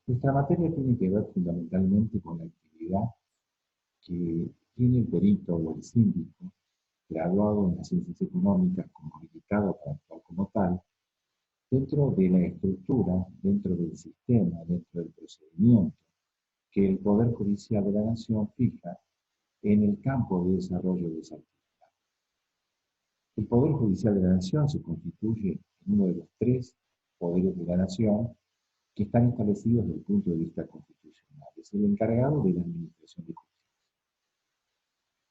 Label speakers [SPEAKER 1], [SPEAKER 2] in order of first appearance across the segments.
[SPEAKER 1] Nuestra materia tiene que ver fundamentalmente con la actividad que tiene el perito o el síndico, graduado en las ciencias económicas, como habilitado para actuar como tal, dentro de la estructura, dentro del sistema, dentro del procedimiento que el Poder Judicial de la Nación fija en el campo de desarrollo de esa actividad. El Poder Judicial de la Nación se constituye en uno de los tres poderes de la Nación que están establecidos desde el punto de vista constitucional. Es el encargado de la administración de justicia.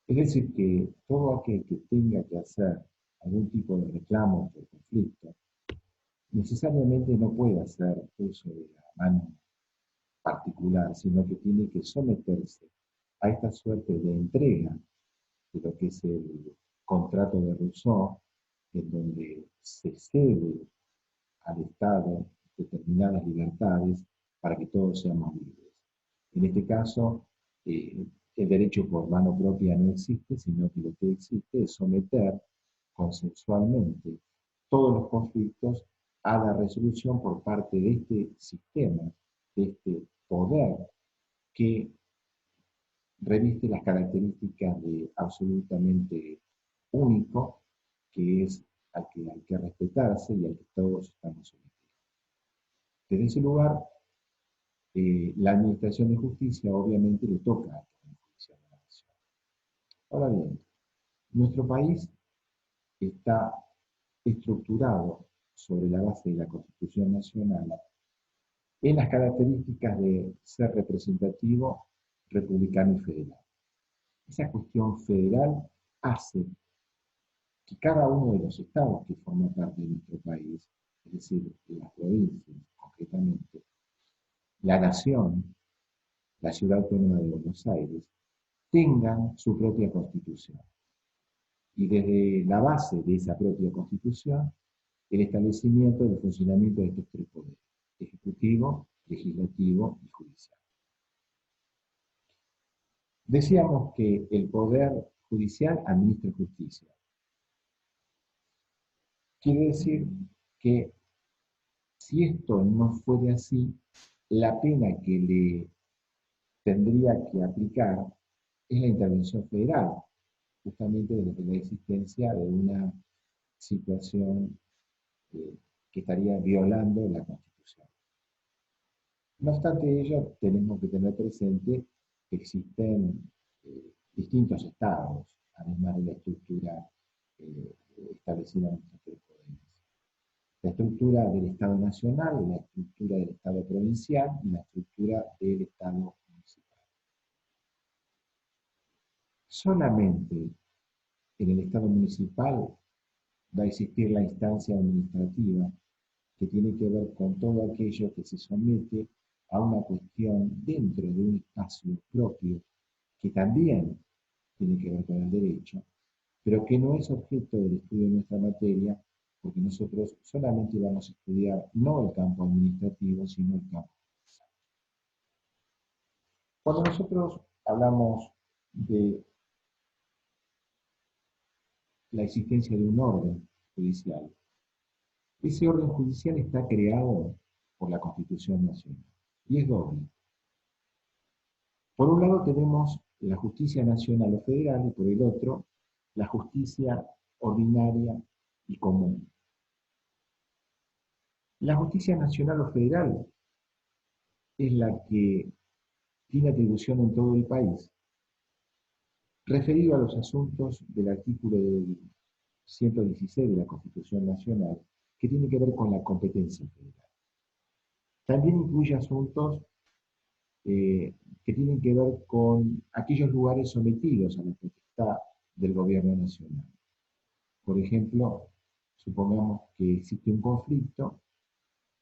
[SPEAKER 1] Es decir, que todo aquel que tenga que hacer algún tipo de reclamo o conflicto, necesariamente no puede hacer uso de la mano particular, sino que tiene que someterse a esta suerte de entrega de lo que es el contrato de Rousseau, en donde se cede al Estado determinadas libertades para que todos seamos libres. En este caso, el derecho por mano propia no existe, sino que lo que existe es someter consensualmente todos los conflictos a la resolución por parte de este sistema, de este poder que reviste las características de absolutamente único, que es al que hay que respetarse y al que todos estamos sometidos. Desde ese lugar, la administración de justicia obviamente le toca a la Justicia de la Nación. Ahora bien, nuestro país está estructurado sobre la base de la Constitución Nacional en las características de ser representativo, republicano y federal. Esa cuestión federal hace que cada uno de los estados que forman parte de nuestro país, es decir, de las provincias concretamente, la nación, la ciudad autónoma de Buenos Aires, tengan su propia constitución. Y desde la base de esa propia constitución, el establecimiento del funcionamiento de estos tres poderes, ejecutivo, legislativo y judicial. Decíamos que el poder judicial administra justicia. Quiere decir que si esto no fuera así, la pena que le tendría que aplicar es la intervención federal, justamente desde la existencia de una situación que estaría violando la Constitución. No obstante ello, tenemos que tener presente que existen distintos estados, además de la estructura establecida en nuestros tres poderes. La estructura del Estado nacional, la estructura del Estado provincial y la estructura del Estado municipal. Solamente en el Estado municipal va a existir la instancia administrativa que tiene que ver con todo aquello que se somete a una cuestión dentro de un espacio propio que también tiene que ver con el derecho, pero que no es objeto del estudio de nuestra materia, porque nosotros solamente vamos a estudiar no el campo administrativo, sino el campo judicial. Cuando nosotros hablamos de la existencia de un orden judicial, ese orden judicial está creado por la Constitución Nacional y es doble. Por un lado tenemos la justicia nacional o federal y por el otro la justicia ordinaria y común. La justicia nacional o federal es la que tiene atribución en todo el país, referido a los asuntos del artículo 116 de la Constitución Nacional, que tiene que ver con la competencia federal. También incluye asuntos que tienen que ver con aquellos lugares sometidos a la potestad del gobierno nacional. Por ejemplo, supongamos que existe un conflicto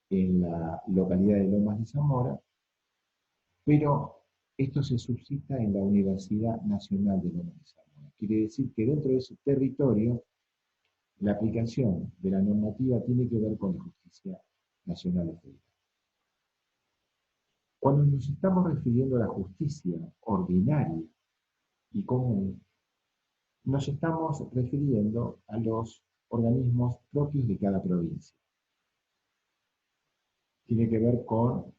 [SPEAKER 1] en la localidad de Lomas de Zamora, pero esto se suscita en la Universidad Nacional de Lomas de Zamora. Quiere decir que dentro de ese territorio, la aplicación de la normativa tiene que ver con la justicia nacional o federal. Cuando nos estamos refiriendo a la justicia ordinaria y común, nos estamos refiriendo a los organismos propios de cada provincia. Tiene que ver con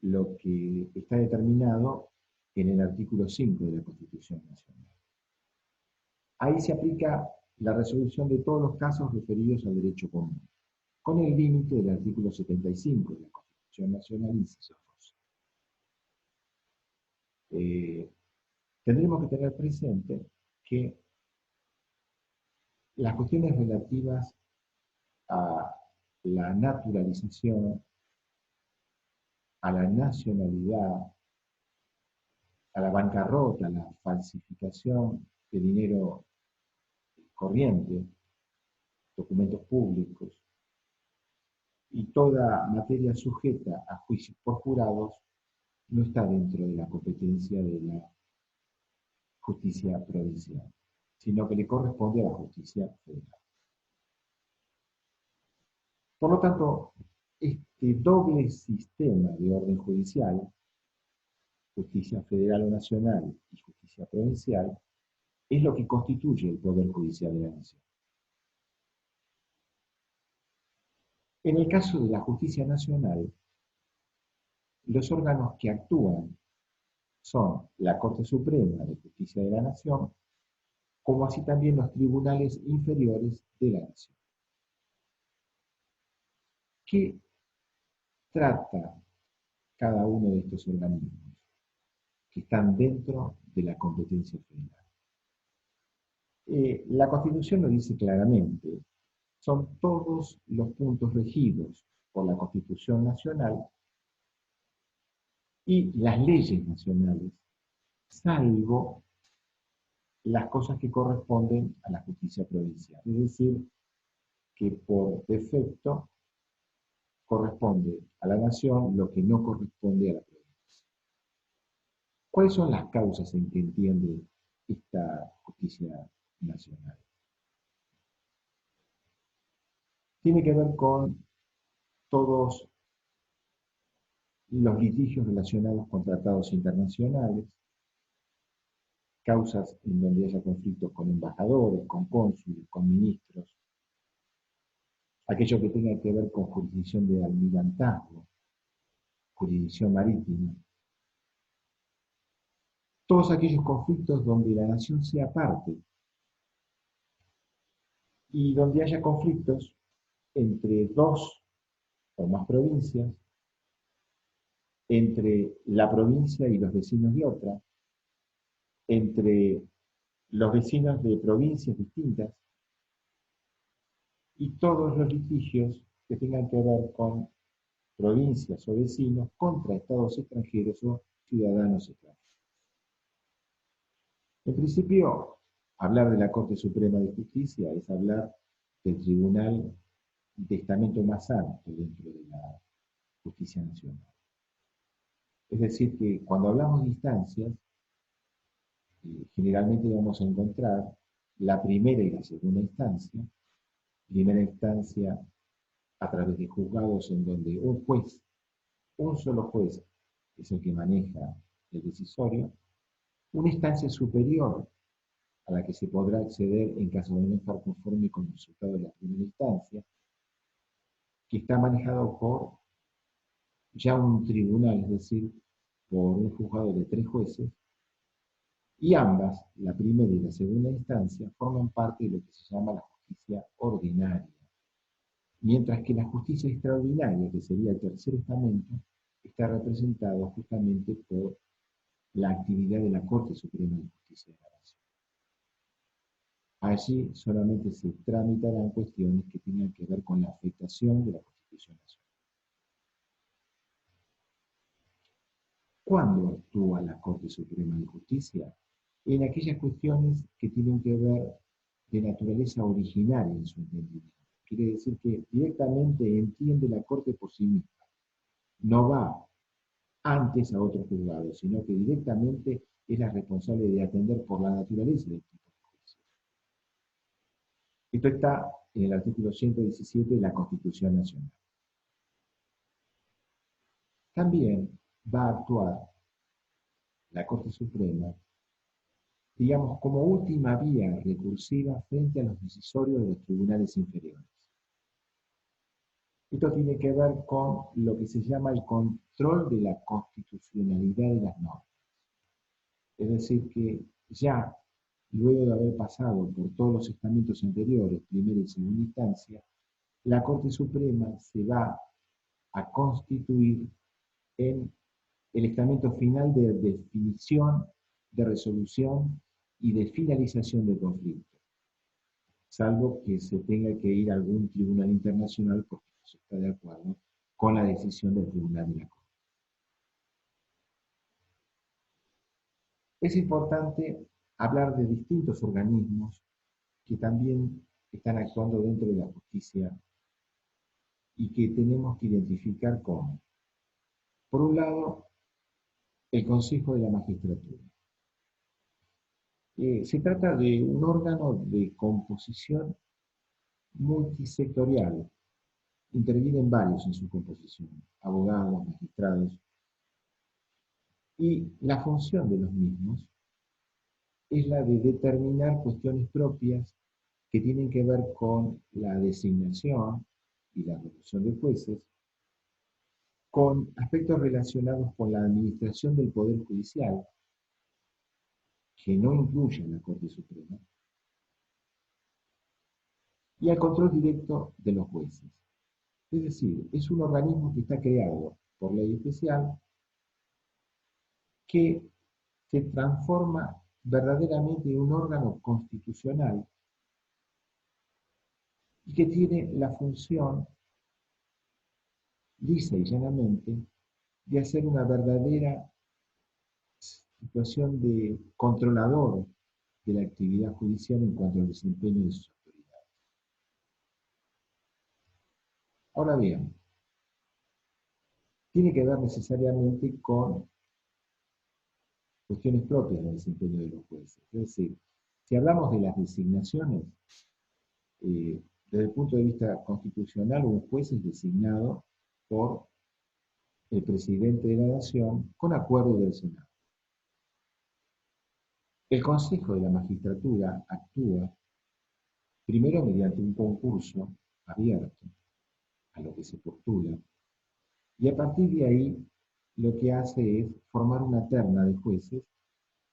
[SPEAKER 1] lo que está determinado en el artículo 5 de la Constitución Nacional. Ahí se aplica la resolución de todos los casos referidos al derecho común, con el límite del artículo 75 de la Constitución Nacional, inciso 2. Tendremos que tener presente que las cuestiones relativas a la naturalización, a la nacionalidad, a la bancarrota, a la falsificación de dinero corriente, documentos públicos, y toda materia sujeta a juicios por jurados no está dentro de la competencia de la justicia provincial, sino que le corresponde a la justicia federal. Por lo tanto, este doble sistema de orden judicial, justicia federal o nacional y justicia provincial, es lo que constituye el Poder Judicial de la Nación. En el caso de la justicia nacional, los órganos que actúan son la Corte Suprema de Justicia de la Nación, como así también los tribunales inferiores de la Nación. ¿Qué trata cada uno de estos organismos que están dentro de la competencia federal? La Constitución lo dice claramente, son todos los puntos regidos por la Constitución Nacional y las leyes nacionales, salvo las cosas que corresponden a la justicia provincial. Es decir, que por defecto corresponde a la nación lo que no corresponde a la provincia. ¿Cuáles son las causas en que entiende esta justicia nacional? Tiene que ver con todos los litigios relacionados con tratados internacionales, causas en donde haya conflictos con embajadores, con cónsules, con ministros, aquello que tenga que ver con jurisdicción de almirantazgo, jurisdicción marítima, todos aquellos conflictos donde la nación sea parte y donde haya conflictos entre dos o más provincias, entre la provincia y los vecinos de otra, entre los vecinos de provincias distintas, y todos los litigios que tengan que ver con provincias o vecinos contra estados extranjeros o ciudadanos extranjeros. En principio, hablar de la Corte Suprema de Justicia es hablar del tribunal de estamento más alto dentro de la justicia nacional. Es decir, que cuando hablamos de instancias, generalmente vamos a encontrar la primera y la segunda instancia. Primera instancia a través de juzgados en donde un juez, un solo juez, es el que maneja el decisorio. Una instancia superior a la que se podrá acceder en caso de no estar conforme con el resultado de la primera instancia, que está manejado por ya un tribunal, es decir, por un juzgado de 3 jueces, y ambas, la primera y la segunda instancia, forman parte de lo que se llama la justicia ordinaria, mientras que la justicia extraordinaria, que sería el tercer estamento, está representado justamente por la actividad de la Corte Suprema de Justicia de la Nación. Allí solamente se tramitarán cuestiones que tengan que ver con la afectación de la Constitución Nacional. ¿Cuándo actúa la Corte Suprema de Justicia? En aquellas cuestiones que tienen que ver de naturaleza originaria en su entendimiento. Quiere decir que directamente entiende la Corte por sí misma. No va antes a otro juzgado, sino que directamente es la responsable de atender por la naturaleza del tipo de juicio. Esto está en el artículo 117 de la Constitución Nacional. También va a actuar la Corte Suprema, digamos, como última vía recursiva frente a los decisorios de los tribunales inferiores. Esto tiene que ver con lo que se llama el control de la constitucionalidad de las normas. Es decir, que ya luego de haber pasado por todos los estamentos anteriores, primera y segunda instancia, la Corte Suprema se va a constituir en el estamento final de definición, de resolución y de finalización del conflicto, salvo que se tenga que ir a algún tribunal internacional porque no se está de acuerdo con la decisión del tribunal de la Corte. Es importante hablar de distintos organismos que también están actuando dentro de la justicia y que tenemos que identificar como, por un lado, el Consejo de la Magistratura. Se trata de un órgano de composición multisectorial. Intervienen varios en su composición, abogados, magistrados, y la función de los mismos es la de determinar cuestiones propias que tienen que ver con la designación y la reducción de jueces, con aspectos relacionados con la administración del Poder Judicial, que no incluye a la Corte Suprema, y al control directo de los jueces. Es decir, es un organismo que está creado por ley especial que se transforma verdaderamente en un órgano constitucional y que tiene la función, lisa y llanamente, de hacer una verdadera situación de controlador de la actividad judicial en cuanto al desempeño de sus autoridades. Ahora bien, tiene que ver necesariamente con cuestiones propias del desempeño de los jueces. Es decir, si hablamos de las designaciones, desde el punto de vista constitucional, un juez es designado por el presidente de la Nación con acuerdo del Senado. El Consejo de la Magistratura actúa primero mediante un concurso abierto a lo que se postula, y a partir de ahí lo que hace es formar una terna de jueces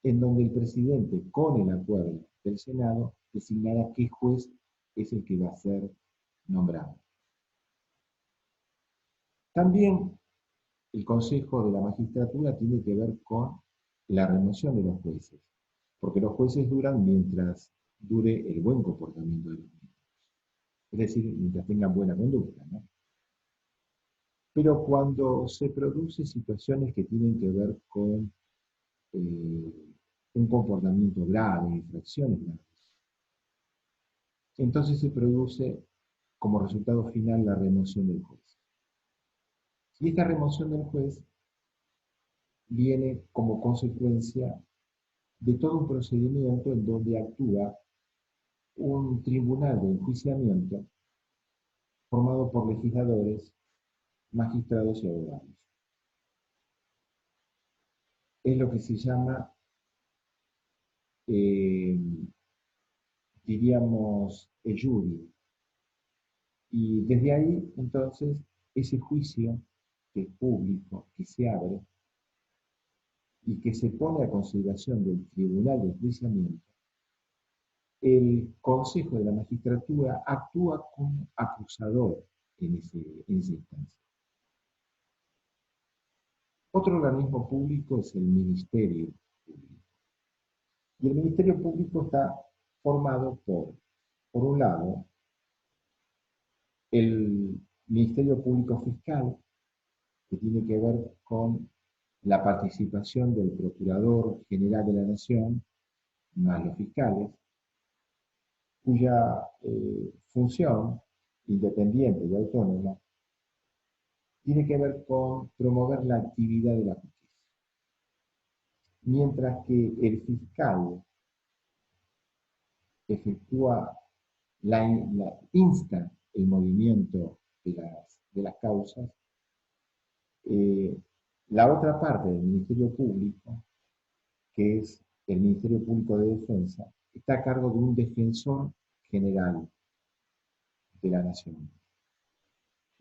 [SPEAKER 1] en donde el presidente, con el acuerdo del Senado, designará qué juez es el que va a ser nombrado. También el Consejo de la Magistratura tiene que ver con la remoción de los jueces, porque los jueces duran mientras dure el buen comportamiento de los mismos, es decir, mientras tengan buena conducta, ¿no? Pero cuando se producen situaciones que tienen que ver con un comportamiento grave, infracciones graves, entonces se produce como resultado final la remoción del juez. Y esta remoción del juez viene como consecuencia de todo un procedimiento en donde actúa un tribunal de enjuiciamiento formado por legisladores, magistrados y abogados. Es lo que se llama, eh, diríamos, el jury. Y desde ahí, entonces, ese juicio que es público, que se abre y que se pone a consideración del tribunal de enjuiciamiento, el Consejo de la Magistratura actúa como acusador en esa instancia. Otro organismo público es el Ministerio Público. Y el Ministerio Público está formado por un lado, el Ministerio Público Fiscal, que tiene que ver con la participación del Procurador General de la Nación, más los fiscales, cuya función independiente y autónoma tiene que ver con promover la actividad de la justicia. Mientras que el fiscal efectúa, insta el movimiento de las causas, la otra parte del Ministerio Público, que es el Ministerio Público de Defensa, está a cargo de un defensor general de la Nación.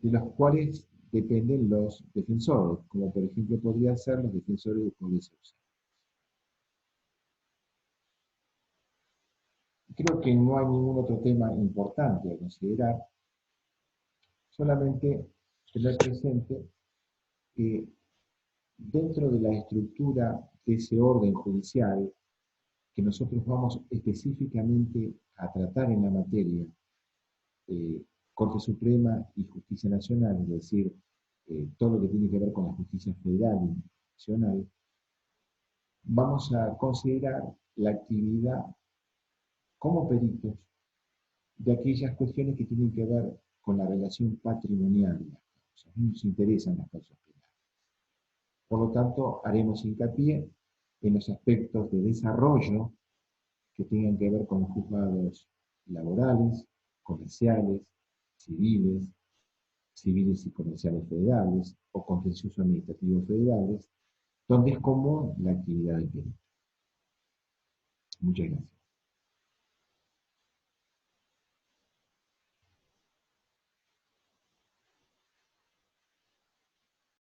[SPEAKER 1] de los cuales dependen los defensores, como por ejemplo podrían ser los defensores de poderes ausentes. Creo que no hay ningún otro tema importante a considerar, solamente tener presente que dentro de la estructura de ese orden judicial que nosotros vamos específicamente a tratar en la materia, eh, Corte Suprema y Justicia Nacional, es decir, todo lo que tiene que ver con la justicia federal y nacional, vamos a considerar la actividad como peritos de aquellas cuestiones que tienen que ver con la relación patrimonial de las causas. No nos interesan las causas penales. Por lo tanto, haremos hincapié en los aspectos de desarrollo que tengan que ver con los juzgados laborales, comerciales, civiles, civiles y comerciales federales o contencioso administrativos federales, donde es común la actividad del perito. Muchas gracias.